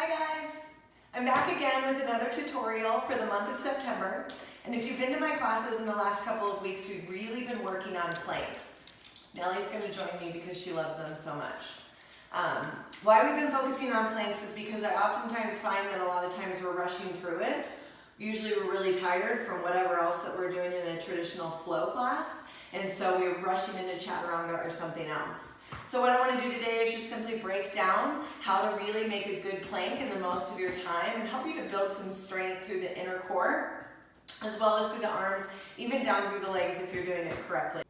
Hi guys! I'm back again with another tutorial for the month of September. And if you've been to my classes in the last couple of weeks, we've really been working on planks. Nellie's going to join me because she loves them so much. Why we've been focusing on planks is because I oftentimes find that a lot of times we're rushing through it. Usually we're really tired from whatever else that we're doing in a traditional flow class. And so we're rushing into chaturanga or something else. So what I want to do today is just simply break down how to really make a good plank in the most of your time and help you to build some strength through the inner core as well as through the arms, even down through the legs if you're doing it correctly.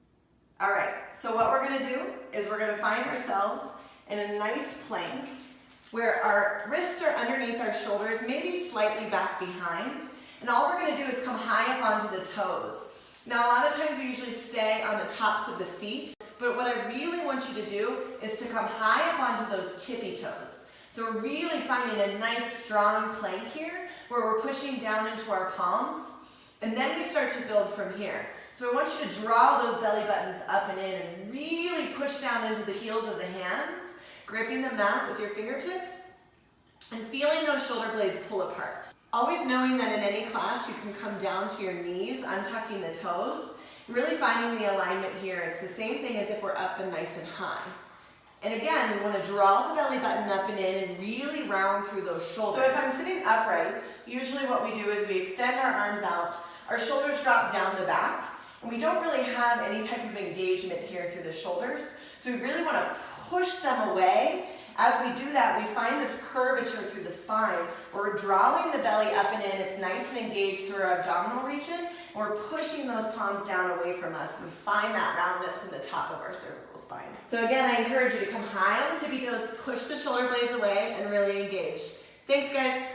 Alright, so what we're going to do is we're going to find ourselves in a nice plank where our wrists are underneath our shoulders, maybe slightly back behind, and all we're going to do is come high up onto the toes. Now a lot of times we usually stay on the tops of the feet, but what I really want you to do is to come high up onto those tippy toes. So we're really finding a nice strong plank here where we're pushing down into our palms, and then we start to build from here. So I want you to draw those belly buttons up and in and really push down into the heels of the hands, gripping the mat with your fingertips and feeling those shoulder blades pull apart. Always knowing that in any class you can come down to your knees, untucking the toes, and really finding the alignment here. It's the same thing as if we're up and nice and high. And again, we want to draw the belly button up and in and really round through those shoulders. So if I'm sitting upright, usually what we do is we extend our arms out, our shoulders drop down the back, and we don't really have any type of engagement here through the shoulders. So we really want to push them away. As we do that, we find this curvature through the spine where we're drawing the belly up and in. It's nice and engaged through our abdominal region, and we're pushing those palms down away from us. We find that roundness in the top of our cervical spine. So again, I encourage you to come high on the tippy toes, push the shoulder blades away, and really engage. Thanks, guys.